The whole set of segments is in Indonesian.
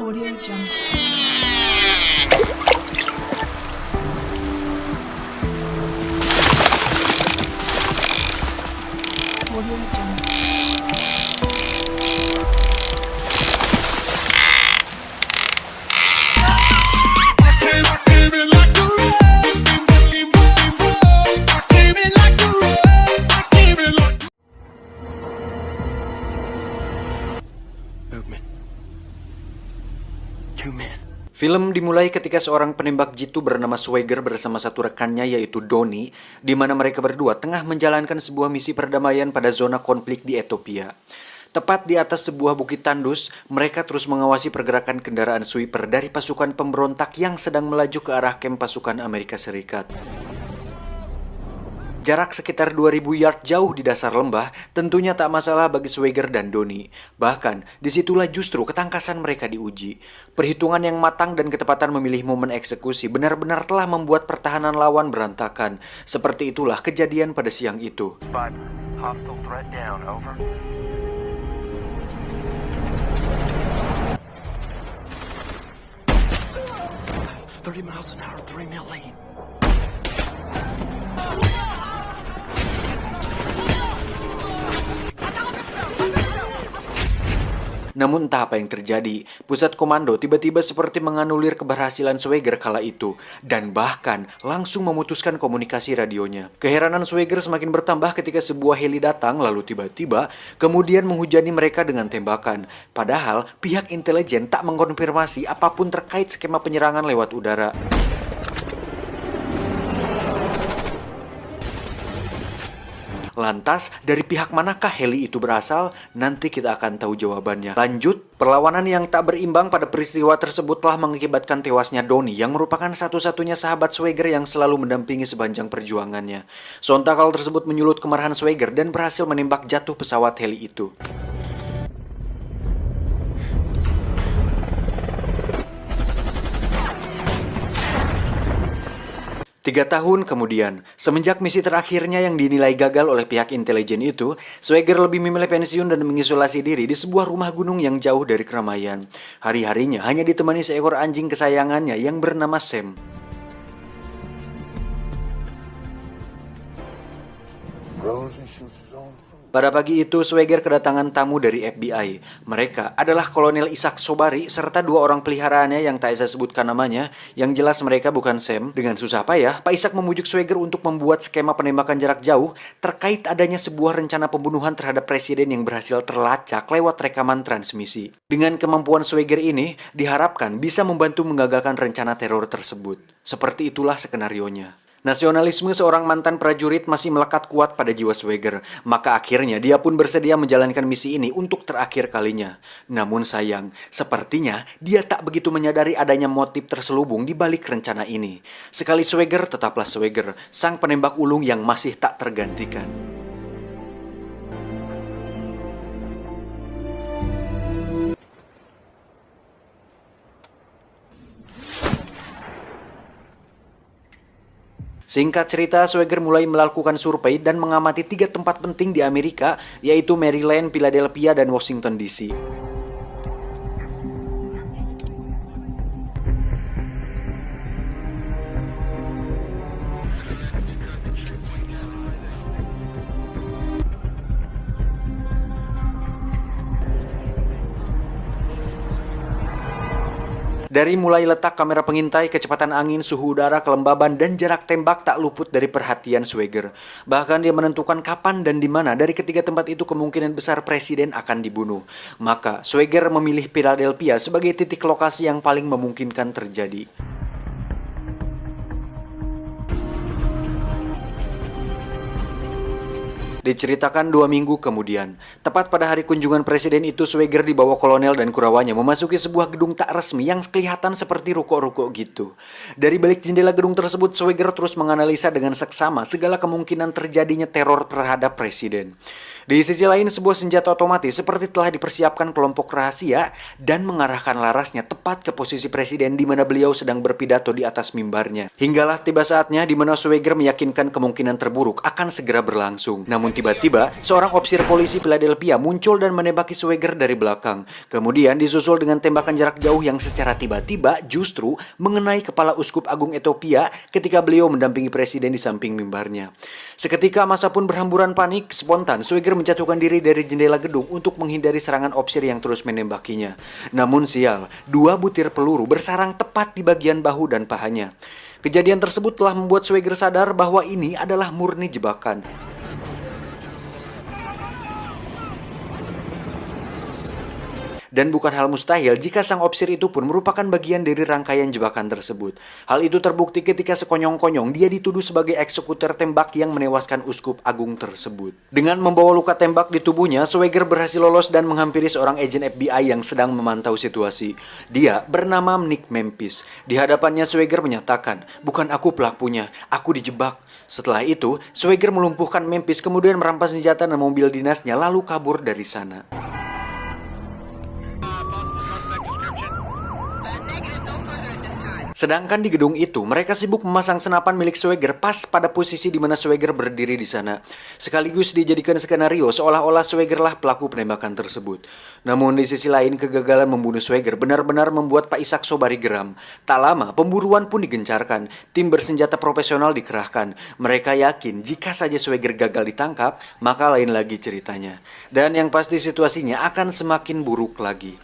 Audio Jungle. Audio Jungle. Film dimulai ketika seorang penembak jitu bernama Swagger bersama satu rekannya yaitu Donnie, di mana mereka berdua tengah menjalankan sebuah misi perdamaian pada zona konflik di Ethiopia. Tepat di atas sebuah bukit tandus, mereka terus mengawasi pergerakan kendaraan sweeper dari pasukan pemberontak yang sedang melaju ke arah kamp pasukan Amerika Serikat. Jarak sekitar 2000 yard jauh di dasar lembah tentunya tak masalah bagi Swagger dan Donnie. Bahkan, disitulah justru ketangkasan mereka diuji. Perhitungan yang matang dan ketepatan memilih momen eksekusi benar-benar telah membuat pertahanan lawan berantakan. Seperti itulah kejadian pada siang itu. 30 miles an hour, 3 mile lane. Namun entah apa yang terjadi, pusat komando tiba-tiba seperti menganulir keberhasilan Swagger kala itu dan bahkan langsung memutuskan komunikasi radionya. Keheranan Swagger semakin bertambah ketika sebuah heli datang lalu tiba-tiba kemudian menghujani mereka dengan tembakan. Padahal pihak intelijen tak mengkonfirmasi apapun terkait skema penyerangan lewat udara. Lantas, dari pihak manakah heli itu berasal? Nanti kita akan tahu jawabannya. Lanjut, perlawanan yang tak berimbang pada peristiwa tersebut telah mengakibatkan tewasnya Donnie yang merupakan satu-satunya sahabat Swagger yang selalu mendampingi sepanjang perjuangannya. Sontak hal tersebut menyulut kemarahan Swagger dan berhasil menembak jatuh pesawat heli itu. Tiga tahun kemudian, semenjak misi terakhirnya yang dinilai gagal oleh pihak intelijen itu, Swagger lebih memilih pensiun dan mengisolasi diri di sebuah rumah gunung yang jauh dari keramaian. Hari-harinya hanya ditemani seekor anjing kesayangannya yang bernama Sam. Pada pagi itu, Swagger kedatangan tamu dari FBI. Mereka adalah Kolonel Isaac Sobari serta dua orang peliharaannya yang tak saya sebutkan namanya. Yang jelas mereka bukan Sam. Dengan susah payah, Pak Isaac memujuk Swagger untuk membuat skema penembakan jarak jauh terkait adanya sebuah rencana pembunuhan terhadap presiden yang berhasil terlacak lewat rekaman transmisi. Dengan kemampuan Swagger ini, diharapkan bisa membantu menggagalkan rencana teror tersebut. Seperti itulah skenarionya. Nasionalisme seorang mantan prajurit masih melekat kuat pada jiwa Swagger, maka akhirnya dia pun bersedia menjalankan misi ini untuk terakhir kalinya. Namun sayang, sepertinya dia tak begitu menyadari adanya motif terselubung di balik rencana ini. Sekali Swagger, tetaplah Swagger, sang penembak ulung yang masih tak tergantikan. Singkat cerita, Swagger mulai melakukan survei dan mengamati 3 tempat penting di Amerika, yaitu Maryland, Philadelphia, dan Washington DC. Dari mulai letak kamera pengintai, kecepatan angin, suhu udara, kelembaban, dan jarak tembak tak luput dari perhatian Swagger. Bahkan dia menentukan kapan dan di mana dari ketiga tempat itu kemungkinan besar presiden akan dibunuh. Maka Swagger memilih Philadelphia sebagai titik lokasi yang paling memungkinkan terjadi. Diceritakan 2 minggu kemudian, tepat pada hari kunjungan presiden itu, Swagger dibawa kolonel dan kurawanya memasuki sebuah gedung tak resmi yang kelihatan seperti ruko-ruko gitu. Dari balik jendela gedung tersebut, Swagger terus menganalisa dengan seksama segala kemungkinan terjadinya teror terhadap presiden. Di sisi lain, sebuah senjata otomatis seperti telah dipersiapkan kelompok rahasia dan mengarahkan larasnya tepat ke posisi presiden di mana beliau sedang berpidato di atas mimbarnya. Hinggalah tiba saatnya di mana Schweiger meyakinkan kemungkinan terburuk akan segera berlangsung. Namun tiba-tiba, seorang ofisir polisi Philadelphia muncul dan menembaki Schweiger dari belakang. Kemudian disusul dengan tembakan jarak jauh yang secara tiba-tiba justru mengenai kepala Uskup Agung Ethiopia ketika beliau mendampingi presiden di samping mimbarnya. Seketika massa pun berhamburan panik, spontan Schweiger menjatuhkan diri dari jendela gedung untuk menghindari serangan opsir yang terus menembakinya. Namun sial, 2 butir peluru bersarang tepat di bagian bahu dan pahanya. Kejadian tersebut telah membuat Schweiger sadar bahwa ini adalah murni jebakan. Dan bukan hal mustahil jika sang opsir itu pun merupakan bagian dari rangkaian jebakan tersebut. Hal itu terbukti ketika sekonyong-konyong dia dituduh sebagai eksekutor tembak yang menewaskan Uskup Agung tersebut. Dengan membawa luka tembak di tubuhnya, Schweiger berhasil lolos dan menghampiri seorang agen FBI yang sedang memantau situasi. Dia bernama Nick Memphis. Di hadapannya Schweiger menyatakan, "Bukan aku pelakunya, aku dijebak." Setelah itu, Schweiger melumpuhkan Memphis kemudian merampas senjata dan mobil dinasnya lalu kabur dari sana. Sedangkan di gedung itu, mereka sibuk memasang senapan milik Schweiger pas pada posisi di mana Schweiger berdiri di sana. Sekaligus dijadikan skenario seolah-olah Schweiger lah pelaku penembakan tersebut. Namun di sisi lain, kegagalan membunuh Schweiger benar-benar membuat Pak Ishak Sobari geram. Tak lama, pemburuan pun digencarkan. Tim bersenjata profesional dikerahkan. Mereka yakin jika saja Schweiger gagal ditangkap, maka lain lagi ceritanya. Dan yang pasti situasinya akan semakin buruk lagi.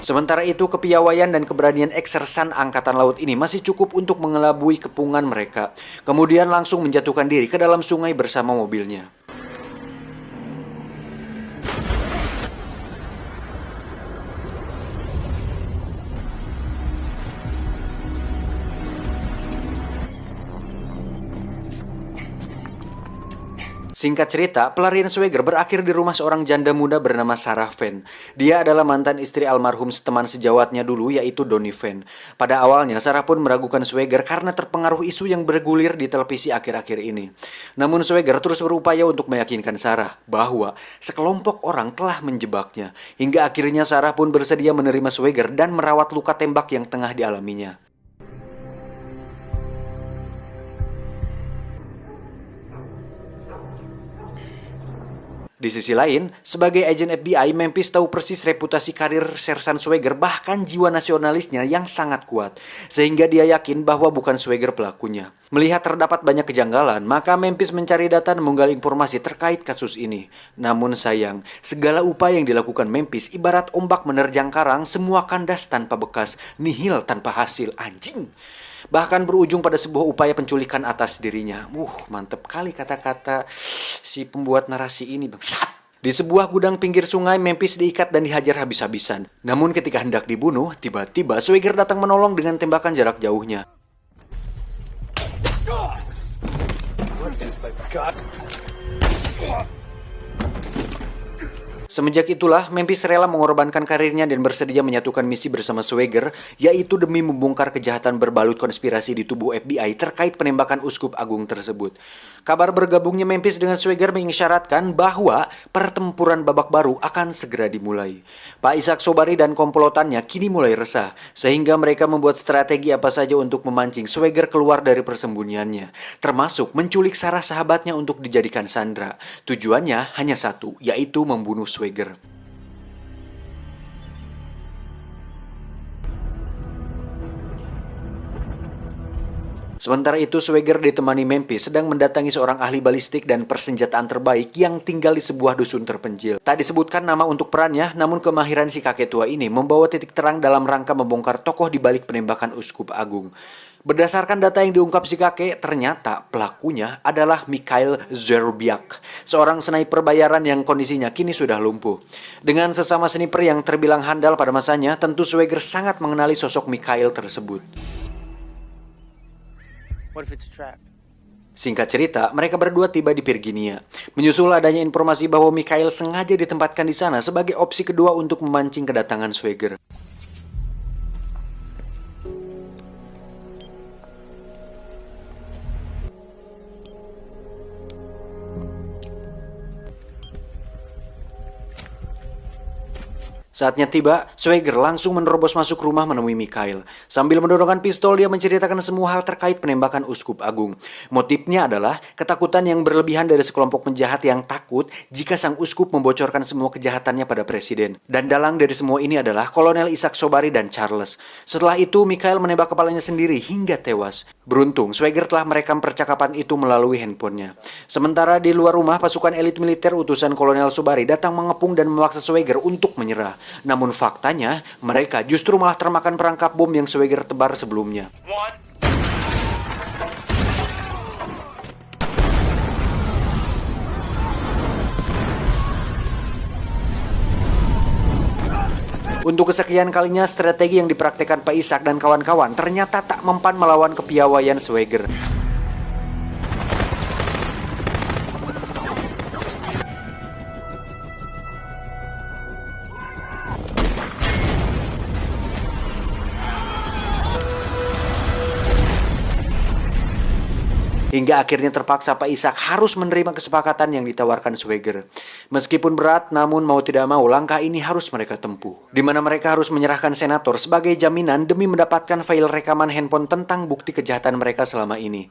Sementara itu, kepiawaian dan keberanian eksersan Angkatan Laut ini masih cukup untuk mengelabui kepungan mereka. Kemudian langsung menjatuhkan diri ke dalam sungai bersama mobilnya. Singkat cerita, pelarian Schweiger berakhir di rumah seorang janda muda bernama Sarah Van. Dia adalah mantan istri almarhum teman sejawatnya dulu, yaitu Donny Van. Pada awalnya, Sarah pun meragukan Schweiger karena terpengaruh isu yang bergulir di televisi akhir-akhir ini. Namun Schweiger terus berupaya untuk meyakinkan Sarah bahwa sekelompok orang telah menjebaknya. Hingga akhirnya Sarah pun bersedia menerima Schweiger dan merawat luka tembak yang tengah dialaminya. Di sisi lain, sebagai agen FBI, Memphis tahu persis reputasi karir Sersan Schweiger bahkan jiwa nasionalisnya yang sangat kuat. Sehingga dia yakin bahwa bukan Schweiger pelakunya. Melihat terdapat banyak kejanggalan, maka Memphis mencari data dan menggali informasi terkait kasus ini. Namun sayang, segala upaya yang dilakukan Memphis ibarat ombak menerjang karang, semua kandas tanpa bekas, nihil tanpa hasil, anjing. Bahkan berujung pada sebuah upaya penculikan atas dirinya. Mantep kali kata-kata si pembuat narasi ini, bangsat. Di sebuah gudang pinggir sungai, Memphis diikat dan dihajar habis-habisan. Namun ketika hendak dibunuh, tiba-tiba Schweiger datang menolong dengan tembakan jarak jauhnya. Semenjak itulah, Memphis rela mengorbankan karirnya dan bersedia menyatukan misi bersama Schweiger, yaitu demi membongkar kejahatan berbalut konspirasi di tubuh FBI terkait penembakan Uskup Agung tersebut. Kabar bergabungnya Memphis dengan Schweiger mengisyaratkan bahwa pertempuran babak baru akan segera dimulai. Pak Ishak Sobari dan komplotannya kini mulai resah, sehingga mereka membuat strategi apa saja untuk memancing Schweiger keluar dari persembunyiannya, termasuk menculik Sarah sahabatnya untuk dijadikan sandera. Tujuannya hanya satu, yaitu membunuh Schweiger. Sementara itu, Schweiger ditemani Memphis sedang mendatangi seorang ahli balistik dan persenjataan terbaik yang tinggal di sebuah dusun terpencil. Tak disebutkan nama untuk perannya, namun kemahiran si kakek tua ini membawa titik terang dalam rangka membongkar tokoh di balik penembakan Uskup Agung. Berdasarkan data yang diungkap si kakek, ternyata pelakunya adalah Mikhail Zerbiak, seorang sniper bayaran yang kondisinya kini sudah lumpuh. Dengan sesama sniper yang terbilang handal pada masanya, tentu Schweiger sangat mengenali sosok Mikhail tersebut. What if it's a trap? Singkat cerita, mereka berdua tiba di Virginia. Menyusul adanya informasi bahwa Mikhail sengaja ditempatkan di sana sebagai opsi kedua untuk memancing kedatangan Schweiger. Saatnya tiba, Swagger langsung menerobos masuk rumah menemui Mikhail. Sambil mendorongkan pistol, dia menceritakan semua hal terkait penembakan Uskup Agung. Motifnya adalah ketakutan yang berlebihan dari sekelompok penjahat yang takut jika sang uskup membocorkan semua kejahatannya pada presiden. Dan dalang dari semua ini adalah Kolonel Isaac Sobari dan Charles. Setelah itu, Mikhail menembak kepalanya sendiri hingga tewas. Beruntung, Swagger telah merekam percakapan itu melalui handphonenya. Sementara di luar rumah, pasukan elit militer utusan Kolonel Sobari datang mengepung dan memaksa Swagger untuk menyerah. Namun faktanya, mereka justru malah termakan perangkap bom yang Swagger tebar sebelumnya. Untuk kesekian kalinya, strategi yang dipraktikkan Pak Ishak dan kawan-kawan ternyata tak mempan melawan kepiawaian Swagger. Hingga akhirnya terpaksa Pak Ishak harus menerima kesepakatan yang ditawarkan Swagger. Meskipun berat, namun mau tidak mau langkah ini harus mereka tempuh. Di mana mereka harus menyerahkan senator sebagai jaminan demi mendapatkan file rekaman handphone tentang bukti kejahatan mereka selama ini.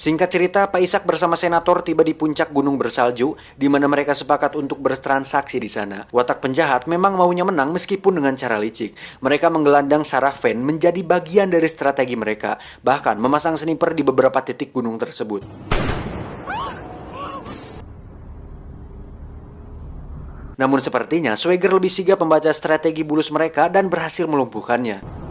Singkat cerita, Pak Ishak bersama senator tiba di puncak gunung bersalju, di mana mereka sepakat untuk bertransaksi di sana. Watak penjahat memang maunya menang meskipun dengan cara licik. Mereka menggelandang Sarah Van menjadi bagian dari strategi mereka, bahkan memasang sniper di beberapa titik gunung tersebut. Namun sepertinya Swagger lebih sigap membaca strategi bulus mereka dan berhasil melumpuhkannya.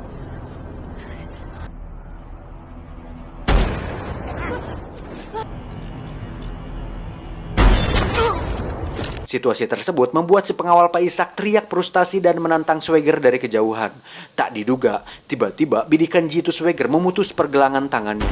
Situasi tersebut membuat si pengawal Pak Ishak teriak frustasi dan menantang Swagger dari kejauhan. Tak diduga, tiba-tiba bidikan jitu Swagger memutus pergelangan tangannya.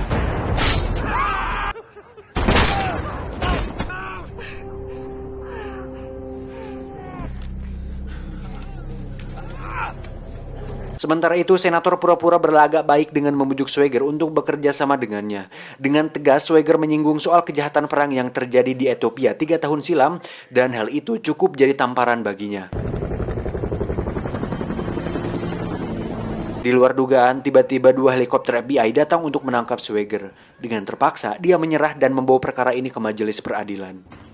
Sementara itu, senator pura-pura berlagak baik dengan membujuk Swagger untuk bekerja sama dengannya. Dengan tegas, Swagger menyinggung soal kejahatan perang yang terjadi di Ethiopia 3 tahun silam, dan hal itu cukup jadi tamparan baginya. Di luar dugaan, tiba-tiba 2 helikopter FBI datang untuk menangkap Swagger. Dengan terpaksa, dia menyerah dan membawa perkara ini ke majelis peradilan.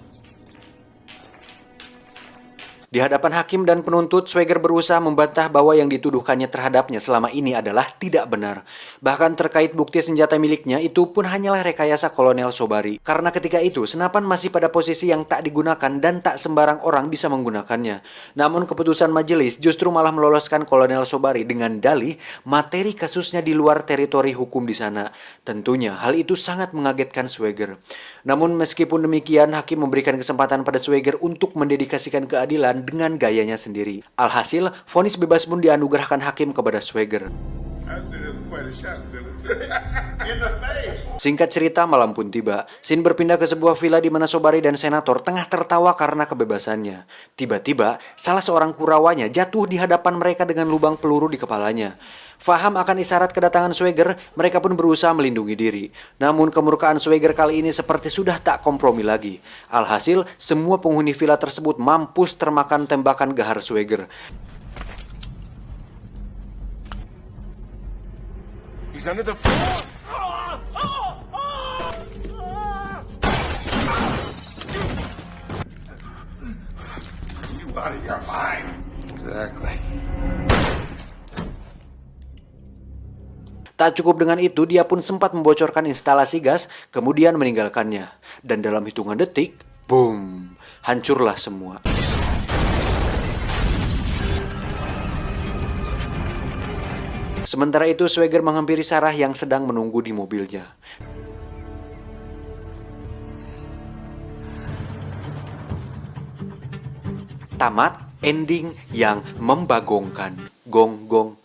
Di hadapan hakim dan penuntut, Swagger berusaha membantah bahwa yang dituduhkannya terhadapnya selama ini adalah tidak benar. Bahkan terkait bukti senjata miliknya, itu pun hanyalah rekayasa Kolonel Sobari. Karena ketika itu, senapan masih pada posisi yang tak digunakan dan tak sembarang orang bisa menggunakannya. Namun keputusan majelis justru malah meloloskan Kolonel Sobari dengan dalih materi kasusnya di luar teritori hukum di sana. Tentunya hal itu sangat mengagetkan Swagger. Namun meskipun demikian, hakim memberikan kesempatan pada Swagger untuk mendedikasikan keadilan dengan gayanya sendiri. Alhasil, vonis bebas pun dianugerahkan hakim kepada Swagger. Singkat cerita, malam pun tiba. Scene berpindah ke sebuah villa di mana Sobari dan senator tengah tertawa karena kebebasannya. Tiba-tiba, salah seorang kurawanya jatuh di hadapan mereka dengan lubang peluru di kepalanya. Faham akan isyarat kedatangan Swagger, mereka pun berusaha melindungi diri. Namun kemurkaan Swagger kali ini seperti sudah tak kompromi lagi. Alhasil, semua penghuni villa tersebut mampus termakan tembakan gahar Swagger. He's under the floor. You out of your mind. Exactly. Tak cukup dengan itu, dia pun sempat membocorkan instalasi gas, kemudian meninggalkannya. Dan dalam hitungan detik, boom, hancurlah semua. Sementara itu, Swagger menghampiri Sarah yang sedang menunggu di mobilnya. Tamat ending yang membagongkan. Gong gong.